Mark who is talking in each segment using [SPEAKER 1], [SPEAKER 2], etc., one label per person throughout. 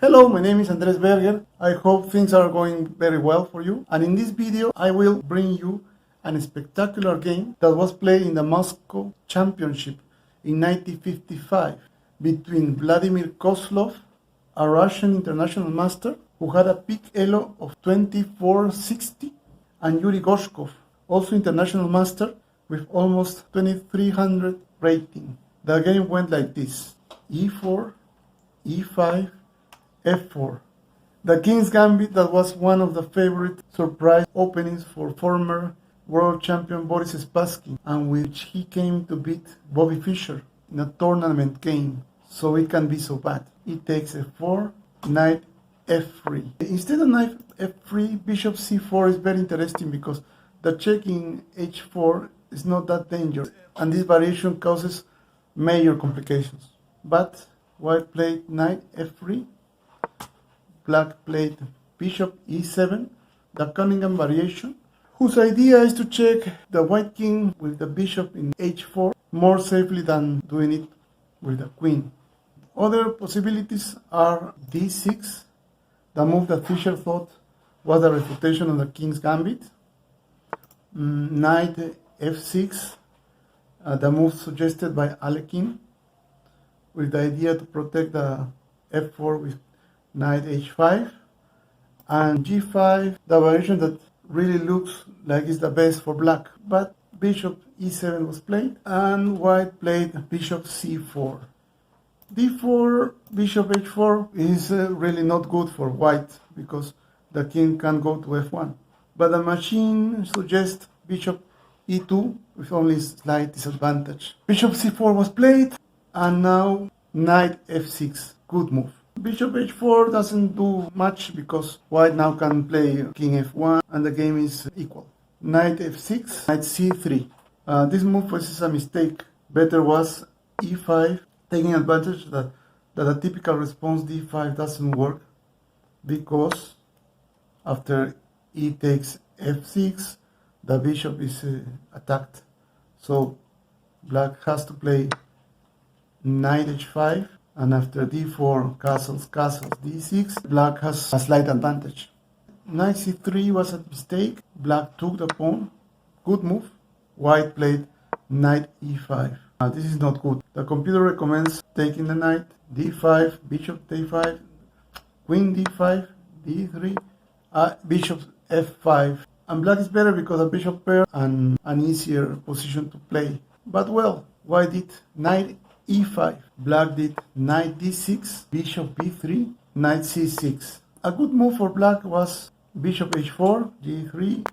[SPEAKER 1] Hello, my name is Andres Berger. I hope things are going very well for you. And in this video, I will bring you a spectacular game that was played in the Moscow Championship in 1955 between Vladimir Kozlov, a Russian international master who had a peak elo of 2460, and Yuri Gorshkov, also international master with almost 2300 rating. The game went like this: e4, e5, f4. The King's Gambit, that was one of the favorite surprise openings for former world champion Boris Spassky, and which he came to beat Bobby Fischer in a tournament game, so it can be so bad. It takes f4, knight f3. Instead of knight f3, bishop c4 is very interesting because the check in h4 is not that dangerous, and this variation causes major complications. But white played knight f3, black played bishop e7, the Cunningham variation, whose idea is to check the white king with the bishop in h4 more safely than doing it with the queen. Other possibilities are d6, the move that Fischer thought was a refutation of the King's Gambit, knight f6, the move suggested by Alekhine, with the idea to protect the f4 with knight h5, and g5, the variation that really looks like it's the best for black. But bishop e7 was played, and white played bishop c4. d4, bishop h4 is really not good for white because the king can't go to f1. But the machine suggests bishop e2 with only slight disadvantage. Bishop c4 was played, and now knight f6, good move. Bishop h4 doesn't do much because white now can play king f1 and the game is equal. Knight f6, knight c3. This move was a mistake. Better was e5, taking advantage that a typical response d5 doesn't work, because after e takes f6, the bishop is attacked. So black has to play knight h5, and after d4, castles, d6, black has a slight advantage. Knight c3 was a mistake. Black took the pawn. Good move. White played knight e5. This is not good. The computer recommends taking the knight, d5, bishop d5, queen d5, d3, bishop f5. And black is better because a bishop pair and an easier position to play. But well, white did knight e5, black did knight d6, bishop b3, knight c6. A good move for black was bishop h4, g3,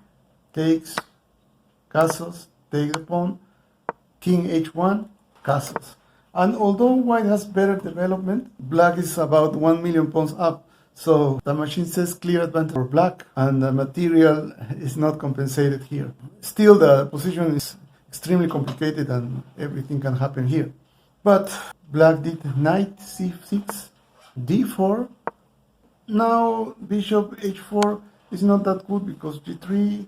[SPEAKER 1] takes, castles, take the pawn, king h1, castles. And although white has better development, black is about 1 million pawns up. So the machine says clear advantage for black, and the material is not compensated here. Still, the position is extremely complicated and everything can happen here. But black did knight c6, d4. Now bishop h4 is not that good because g3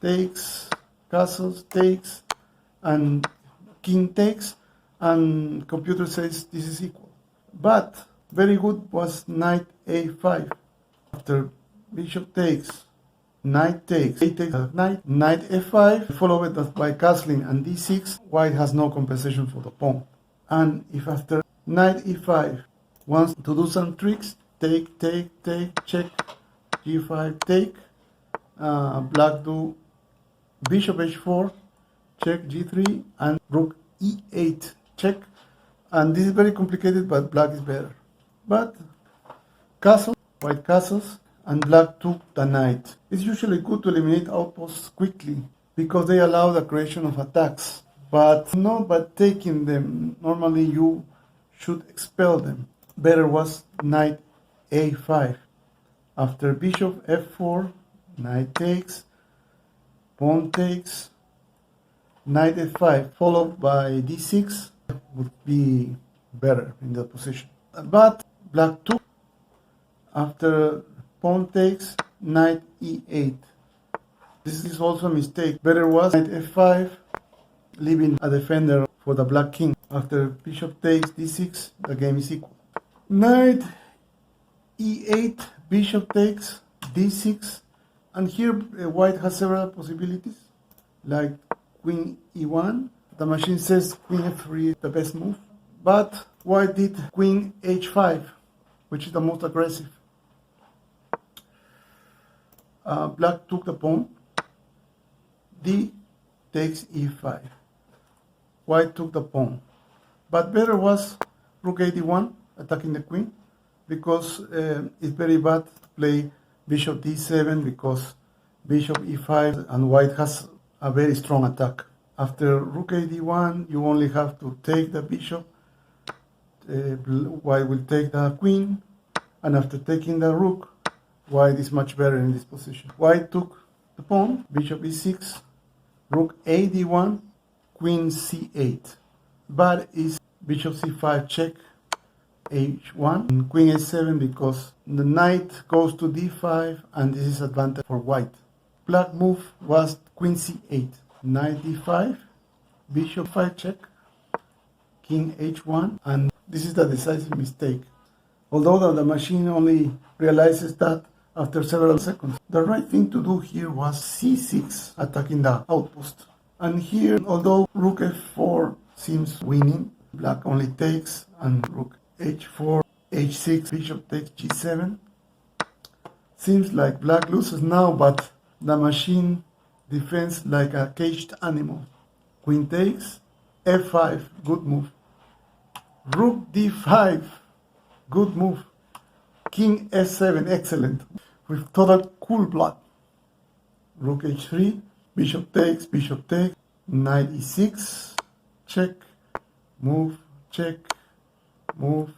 [SPEAKER 1] takes, castles takes, and king takes, and computer says this is equal. But very good was knight a5. After bishop takes, knight takes, knight f5, followed by castling and d6, white has no compensation for the pawn. And if after knight e5 wants to do some tricks, take, check, g5, take, black do bishop h4, check, g3, and rook e8, check. And this is very complicated, but black is better. But castle, white castles, and black took the knight. It's usually good to eliminate outposts quickly because they allow the creation of attacks, but not by taking them. Normally you should expel them. Better was knight a5. After bishop f4, knight takes, pawn takes, knight f5, followed by d6 would be better in that position. But black took. After pawn takes, knight e8. This is also a mistake. Better was knight f5, leaving a defender for the black king. After bishop takes d6, the game is equal. Knight e8, bishop takes, d6, and here white has several possibilities, like queen e1. The machine says queen f3 is the best move, but white did queen h5, which is the most aggressive. Black took the pawn, d takes e5. White took the pawn, but better was rook a1, attacking the queen, because it's very bad to play bishop d7, because bishop e5 and white has a very strong attack. After rook a1, you only have to take the bishop, white will take the queen, and after taking the rook, white is much better in this position. White took the pawn, bishop e6, rook a d1, queen c8. But is bishop c5 check, h1, and queen a7, because the knight goes to d5, and this is advantage for white. Black move was queen c8, knight d5, bishop 5 check, king h1, and this is the decisive mistake. Although the machine only realizes that after several seconds. The right thing to do here was c6, attacking the outpost. And here, although rook f4 seems winning, black only takes, and rook h4, h6, bishop takes g7. Seems like black loses now, but the machine defends like a caged animal. Queen takes, f5, good move. Rook d5, good move. King f7, excellent, with total cool blood. Rook h3, bishop takes, knight e6, check, move, check, move,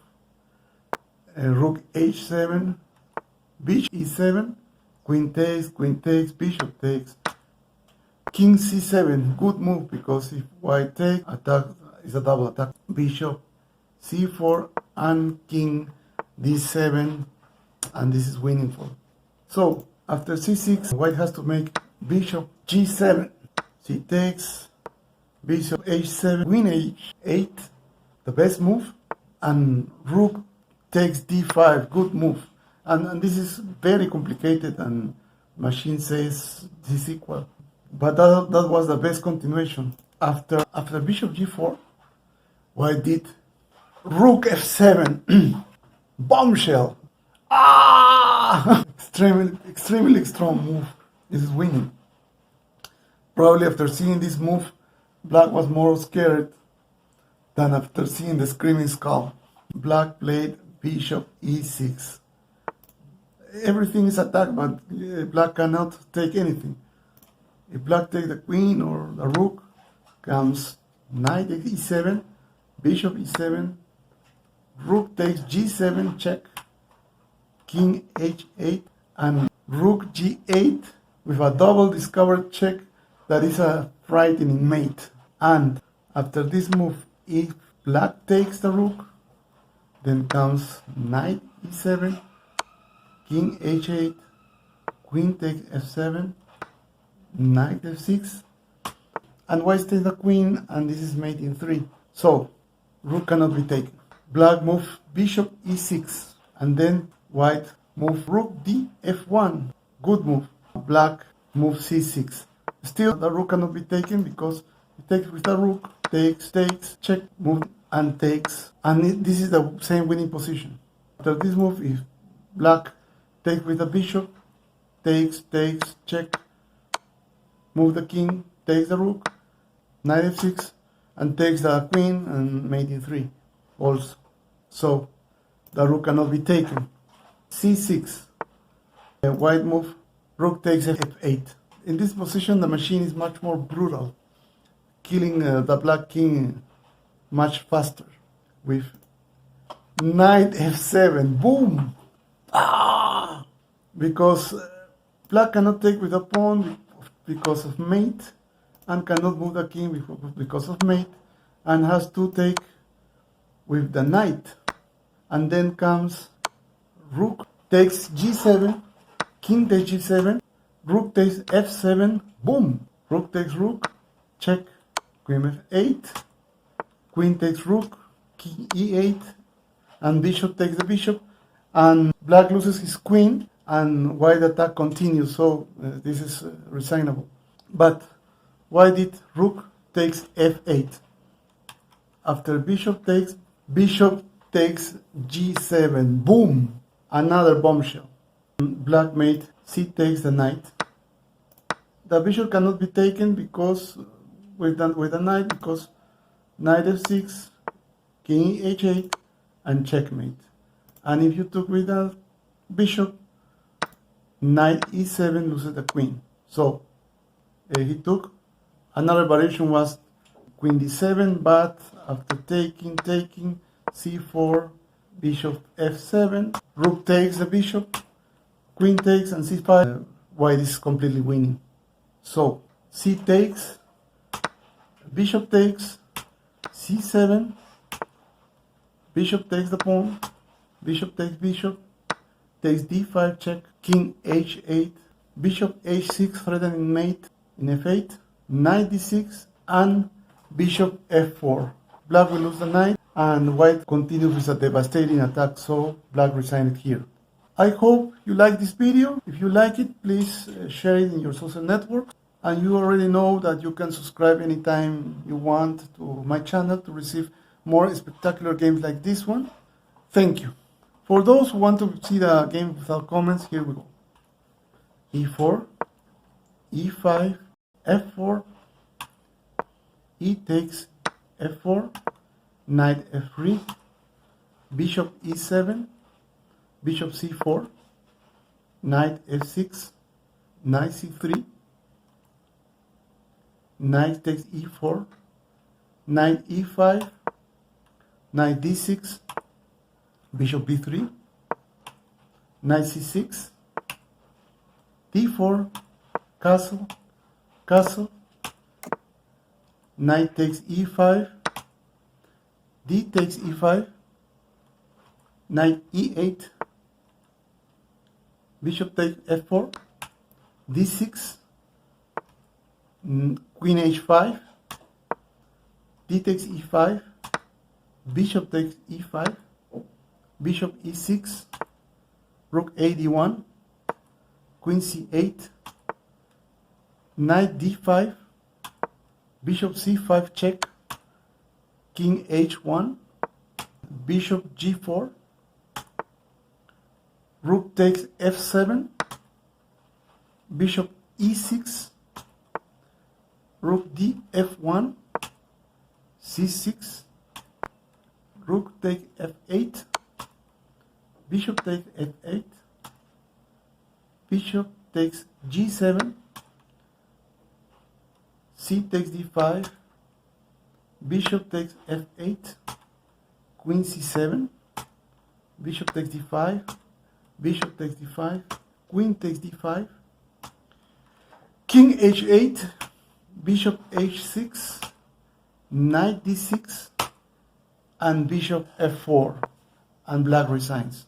[SPEAKER 1] rook h7, bishop e7, queen takes, bishop takes, king c7, good move, because if white takes, attack is a double attack. Bishop c4 and king d7, and this is winning for. So after c6, white has to make bishop g7. C takes, bishop h7, queen h8, the best move, and rook takes d5, good move. And this is very complicated, and machine says this is equal. But that was the best continuation. After bishop g4, white did rook f7, bombshell. Extremely strong move. This is winning. Probably after seeing this move, black was more scared than after seeing the screaming skull. Black played bishop e6. Everything is attacked, but black cannot take anything. If black takes the queen or the rook, comes knight e7, bishop e7, rook takes g7, check, king h8, and rook g8 with a double discovered check that is a frightening mate. And after this move, if black takes the rook, then comes knight e7, king h8, queen takes f7, knight f6, and white takes the queen, and this is mate in 3. So rook cannot be taken. Black move bishop e6, and then white move rook d f1, good move. Black move c6. Still the rook cannot be taken because it takes with the rook, takes, check, move, and takes, and this is the same winning position. After this move, if black takes with the bishop, takes, check, move the king, takes the rook, knight f6, and takes the queen, and mate in 3 also. So the rook cannot be taken. c6, white move, rook takes f8. In this position, the machine is much more brutal, killing the black king much faster. With knight f7, boom! Because black cannot take with a pawn because of mate, and cannot move the king because of mate, and has to take with the knight. And then comes rook takes g7, king takes g7, rook takes f7, boom! Rook takes rook, check, queen f8, queen takes rook, king e8, and bishop takes the bishop, and black loses his queen, and white attack continues, so this is resignable. But why did rook takes f8? After bishop takes g7. Boom! Another bombshell. Black mate c takes the knight. The bishop cannot be taken because with the knight, because knight f6, king h8, and checkmate. And if you took with the bishop, knight e7 loses the queen. So he took. Another variation was queen d7, but after taking, c4, bishop f7, rook takes the bishop, queen takes, and c5. White is completely winning. So c takes, bishop takes, c7, bishop takes the pawn, bishop takes bishop, takes d5 check, king h8, bishop h6 threatening mate in f8, knight d6, and bishop f4. Black will lose the knight, and white continues with a devastating attack, so black resigned here. I hope you like this video. If you like it, please share it in your social network. And you already know that you can subscribe anytime you want to my channel to receive more spectacular games like this one. Thank you. For those who want to see the game without comments, here we go. e4, e5, f4, e takes f4, knight f3, bishop e7, bishop c4, knight f6, knight c3, knight takes e4, knight e5, knight d6, bishop b3, knight c6, d4, castle, castle, knight takes e5, d takes e5, knight e8, bishop takes f4, d6, queen h5, d takes e5, bishop takes e5, bishop e6, rook a d1, queen c8, knight d5, bishop c5 check, king h1, bishop g4, rook takes f7, bishop e6, rook d f1, c6, rook takes f8, bishop takes f8, bishop takes g7, c takes d5, bishop takes f8, queen c7, bishop takes d5, bishop takes d5, queen takes d5, king h8, bishop h6, knight d6, and bishop f4, and black resigns.